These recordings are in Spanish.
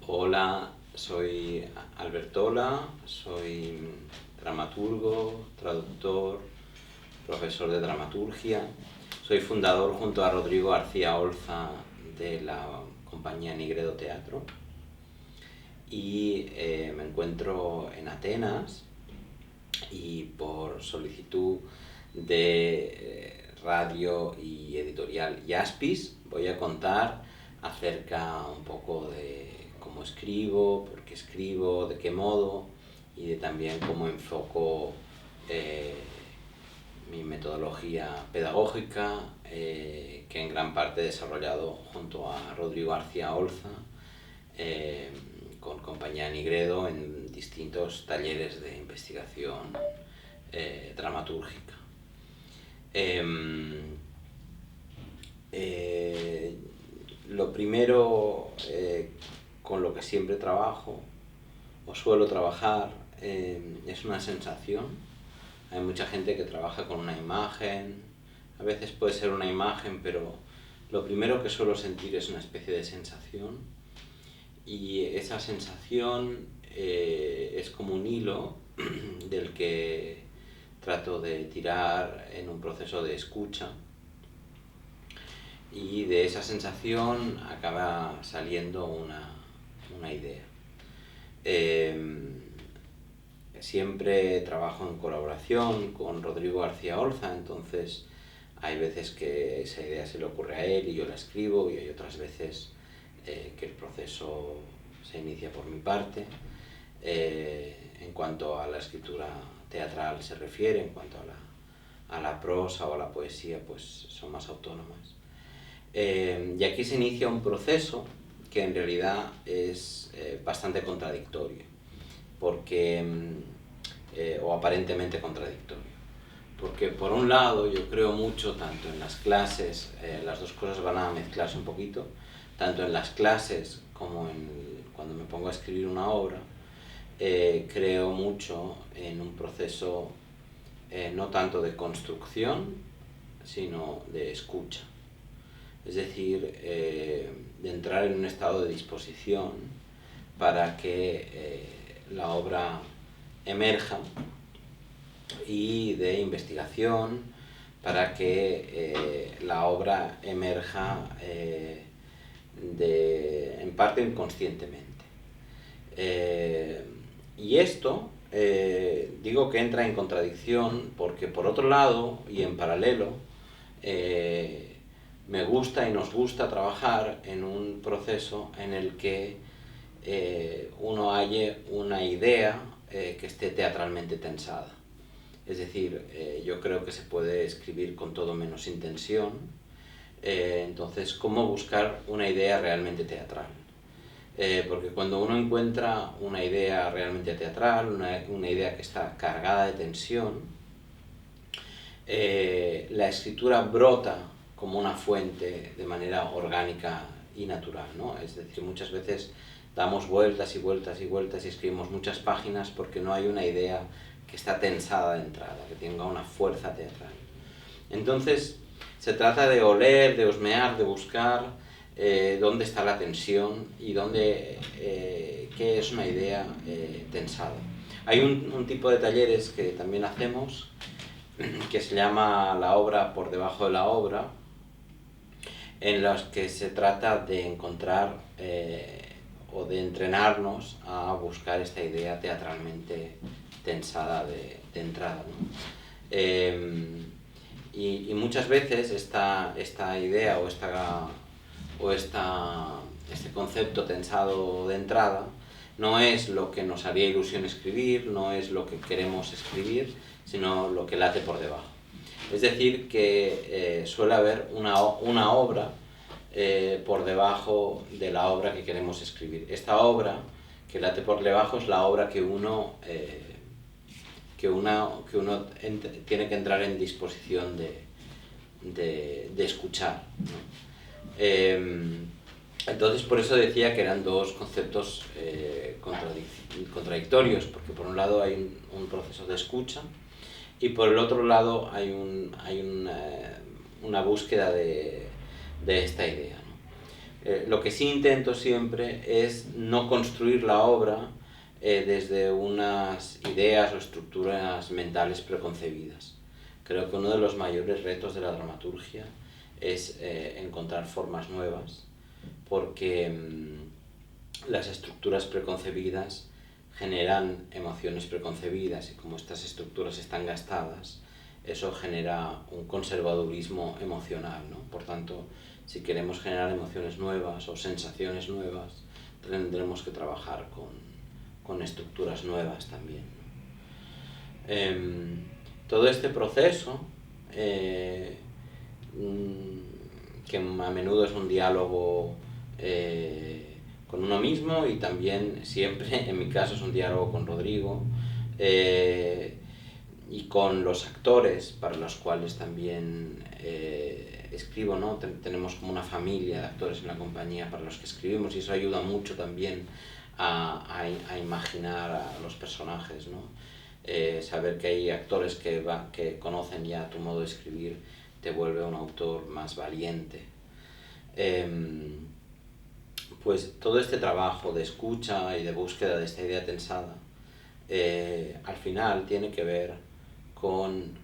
Hola, soy Albertola, soy dramaturgo, traductor, profesor de dramaturgia. Soy fundador junto a Rodrigo García Olza de la compañía Nigredo Teatro y me encuentro en Atenas y por solicitud de radio y editorial Jaspis voy a contar acerca un poco de cómo escribo, por qué escribo, de qué modo y de también cómo enfoco mi metodología pedagógica que en gran parte he desarrollado junto a Rodrigo García Olza con compañía Nigredo en distintos talleres de investigación dramatúrgica. Lo primero con lo que siempre trabajo o suelo trabajar es una sensación. Hay mucha gente que trabaja con una imagen, a veces puede ser una imagen, pero lo primero que suelo sentir es una especie de sensación, y esa sensación es como un hilo del que trato de tirar en un proceso de escucha, y de esa sensación acaba saliendo una idea. Siempre trabajo en colaboración con Rodrigo García Olza, entonces hay veces que esa idea se le ocurre a él y yo la escribo, y hay otras veces que el proceso se inicia por mi parte. En cuanto a la escritura teatral se refiere, en cuanto a la prosa o a la poesía, pues son más autónomas. Y aquí se inicia un proceso que en realidad es bastante contradictorio, porque, o aparentemente contradictorio, porque por un lado yo creo mucho, tanto en las clases, las dos cosas van a mezclarse un poquito, tanto en las clases como cuando me pongo a escribir una obra, creo mucho en un proceso no tanto de construcción, sino de escucha. Es decir, de entrar en un estado de disposición para que la obra emerja, y de investigación para que la obra emerja en parte inconscientemente. Y esto digo que entra en contradicción porque, por otro lado y en paralelo, me gusta y nos gusta trabajar en un proceso en el que uno halle una idea que esté teatralmente tensada. Es decir, yo creo que se puede escribir con todo menos intención. Entonces, ¿cómo buscar una idea realmente teatral? Porque cuando uno encuentra una idea realmente teatral, una idea que está cargada de tensión, la escritura brota como una fuente de manera orgánica y natural, ¿no? Es decir, muchas veces damos vueltas y vueltas y vueltas y escribimos muchas páginas porque no hay una idea que está tensada de entrada, que tenga una fuerza teatral. Entonces, se trata de oler, de husmear, de buscar dónde está la tensión y qué es una idea tensada. Hay un tipo de talleres que también hacemos, que se llama la obra por debajo de la obra, en los que se trata de encontrar o de entrenarnos a buscar esta idea teatralmente tensada de entrada, ¿no? Y muchas veces esta idea o este concepto tensado de entrada no es lo que nos haría ilusión escribir, no es lo que queremos escribir, sino lo que late por debajo. Es decir, que suele haber una obra por debajo de la obra que queremos escribir. Esta obra que late por debajo es la obra que uno tiene que entrar en disposición de escuchar, ¿no? Entonces, por eso decía que eran dos conceptos contradictorios, porque por un lado hay un proceso de escucha y por el otro lado hay una búsqueda de esta idea, ¿no? Lo que sí intento siempre es no construir la obra desde unas ideas o estructuras mentales preconcebidas. Creo que uno de los mayores retos de la dramaturgia es encontrar formas nuevas, porque las estructuras preconcebidas generan emociones preconcebidas, y como estas estructuras están gastadas, eso genera un conservadurismo emocional, ¿no? Por tanto, si queremos generar emociones nuevas o sensaciones nuevas, tendremos que trabajar con estructuras nuevas también, ¿no? Todo este proceso, que a menudo es un diálogo con uno mismo, y también siempre, en mi caso, es un diálogo con Rodrigo, y con los actores para los cuales también escribo, ¿no? Tenemos como una familia de actores en la compañía para los que escribimos, y eso ayuda mucho también a imaginar a los personajes, ¿no? Saber que hay actores que conocen ya tu modo de escribir te vuelve un autor más valiente. Pues todo este trabajo de escucha y de búsqueda de esta idea tensada al final tiene que ver con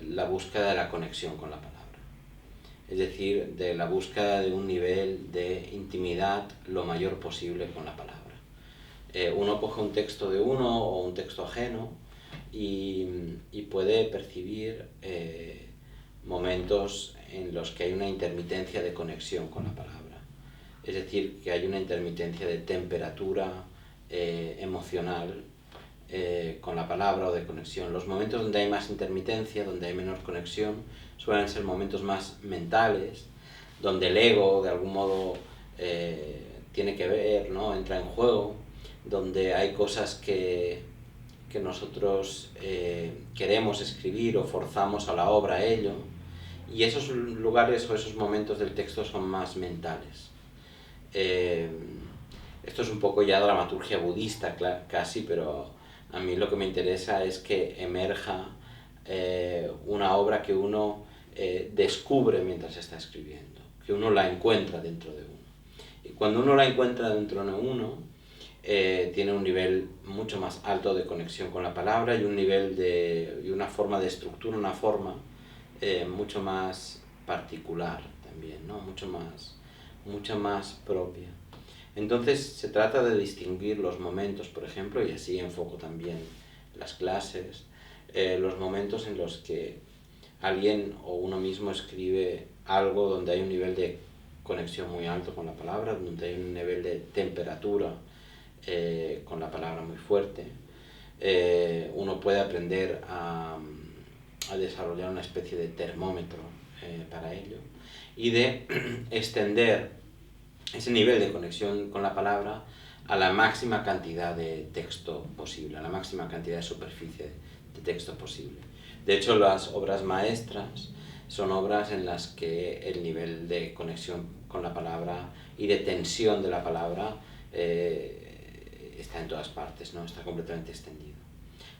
la búsqueda de la conexión con la palabra. Es decir, de la búsqueda de un nivel de intimidad lo mayor posible con la palabra. Uno coge un texto de uno o un texto ajeno y puede percibir momentos en los que hay una intermitencia de conexión con la palabra. Es decir, que hay una intermitencia de temperatura emocional con la palabra, o de conexión. Los momentos donde hay más intermitencia, donde hay menor conexión, suelen ser momentos más mentales, donde el ego de algún modo tiene que ver, ¿no? Entra en juego, donde hay cosas que nosotros queremos escribir o forzamos a la obra a ello, y esos lugares o esos momentos del texto son más mentales. Esto es un poco ya dramaturgia budista casi, pero a mí lo que me interesa es que emerja una obra que uno descubre mientras está escribiendo, que uno la encuentra dentro de uno. Y cuando uno la encuentra dentro de uno, tiene un nivel mucho más alto de conexión con la palabra, y un nivel y una forma de estructura, una forma mucho más particular también, ¿no? mucho más propia. Entonces se trata de distinguir los momentos, por ejemplo, y así enfoco también las clases, los momentos en los que alguien o uno mismo escribe algo donde hay un nivel de conexión muy alto con la palabra, donde hay un nivel de temperatura con la palabra muy fuerte. Uno puede aprender a desarrollar una especie de termómetro para ello, y de extender ese nivel de conexión con la palabra a la máxima cantidad de texto posible, a la máxima cantidad de superficie de texto posible. De hecho, las obras maestras son obras en las que el nivel de conexión con la palabra y de tensión de la palabra está en todas partes, ¿no? Está completamente extendido.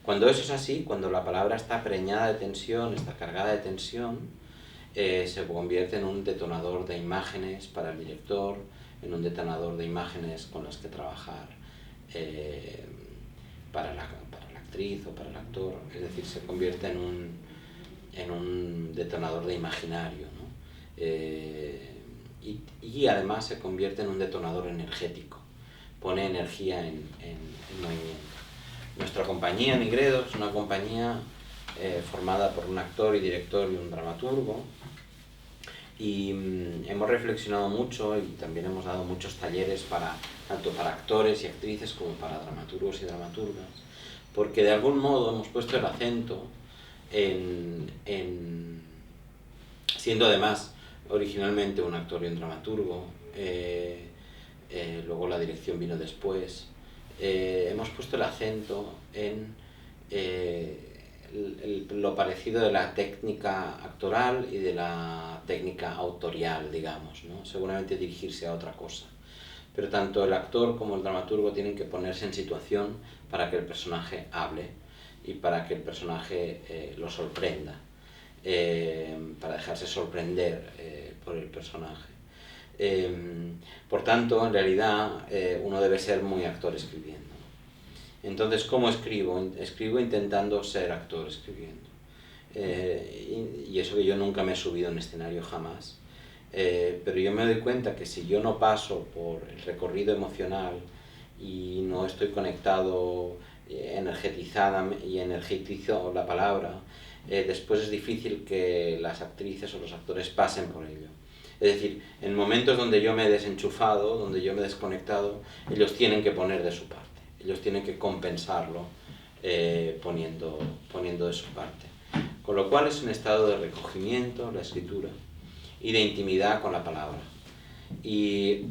Cuando eso es así, cuando la palabra está preñada de tensión, está cargada de tensión, se convierte en un detonador de imágenes para el director, en un detonador de imágenes con las que trabajar para la actriz o para el actor. Es decir, se convierte en un detonador de imaginario, ¿no? Y además se convierte en un detonador energético, pone energía en movimiento. Nuestra compañía, Nigredo, es una compañía formada por un actor y director y un dramaturgo, y hemos reflexionado mucho y también hemos dado muchos talleres tanto para actores y actrices como para dramaturgos y dramaturgas, porque de algún modo hemos puesto el acento siendo además originalmente un actor y un dramaturgo, luego la dirección vino después, hemos puesto el acento en lo parecido de la técnica actoral y de la técnica autorial, digamos, ¿no? Seguramente dirigirse a otra cosa. Pero tanto el actor como el dramaturgo tienen que ponerse en situación para que el personaje hable y para que el personaje lo sorprenda, para dejarse sorprender por el personaje. Por tanto, en realidad, uno debe ser muy actor escribiendo. Entonces, ¿cómo escribo? Escribo intentando ser actor escribiendo. Y eso que yo nunca me he subido en escenario jamás. Pero yo me doy cuenta que si yo no paso por el recorrido emocional y no estoy conectado, energizada y energizo la palabra, después es difícil que las actrices o los actores pasen por ello. Es decir, en momentos donde yo me he desenchufado, donde yo me he desconectado, ellos tienen que poner de su parte, ellos tienen que compensarlo poniendo de su parte. Con lo cual es un estado de recogimiento, la escritura, y de intimidad con la palabra. Y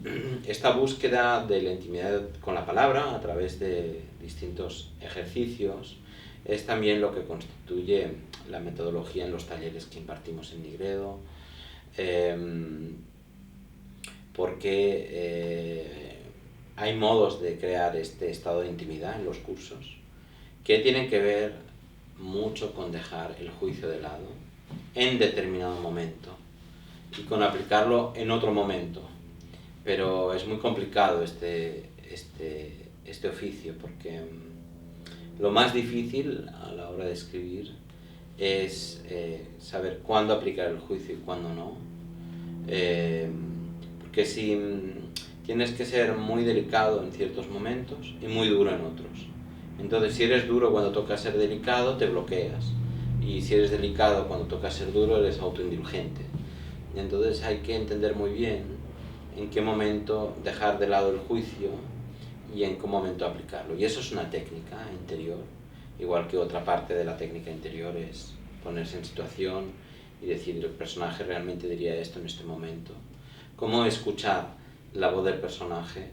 esta búsqueda de la intimidad con la palabra a través de distintos ejercicios es también lo que constituye la metodología en los talleres que impartimos en Nigredo, porque hay modos de crear este estado de intimidad en los cursos que tienen que ver mucho con dejar el juicio de lado en determinado momento y con aplicarlo en otro momento. Pero es muy complicado este oficio, porque lo más difícil a la hora de escribir es saber cuándo aplicar el juicio y cuándo no. Porque si tienes que ser muy delicado en ciertos momentos y muy duro en otros. Entonces, si eres duro cuando toca ser delicado, te bloqueas. Y si eres delicado cuando toca ser duro, eres autoindulgente. Entonces hay que entender muy bien en qué momento dejar de lado el juicio y en qué momento aplicarlo. Y eso es una técnica interior, igual que otra parte de la técnica interior es ponerse en situación y decir, el personaje realmente diría esto en este momento. Cómo escuchar la voz del personaje,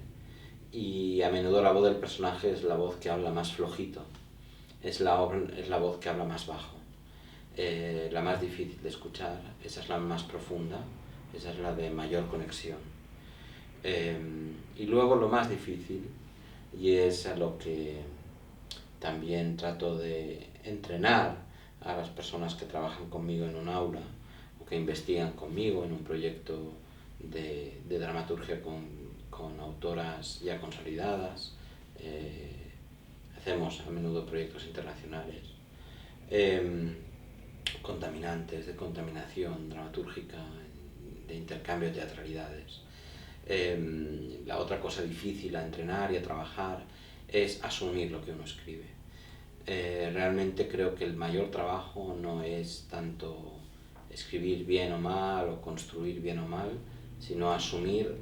y a menudo la voz del personaje es la voz que habla más flojito, es la voz que habla más bajo. La más difícil de escuchar, esa es la más profunda, esa es la de mayor conexión. Y luego lo más difícil, y es a lo que también trato de entrenar a las personas que trabajan conmigo en un aula o que investigan conmigo en un proyecto de dramaturgia con autoras ya consolidadas. Hacemos a menudo proyectos internacionales contaminantes, de contaminación dramatúrgica, de intercambio de teatralidades. La otra cosa difícil a entrenar y a trabajar es asumir lo que uno escribe. Realmente creo que el mayor trabajo no es tanto escribir bien o mal o construir bien o mal, sino asumir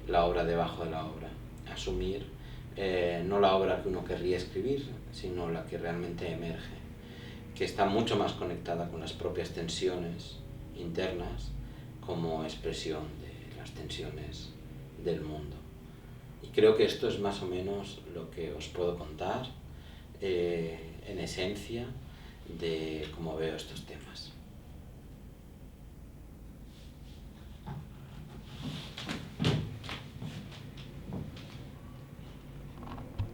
la obra debajo de la obra. Asumir no la obra que uno querría escribir, sino la que realmente emerge, que está mucho más conectada con las propias tensiones internas como expresión de las tensiones del mundo. Y creo que esto es más o menos lo que os puedo contar en esencia de cómo veo estos temas.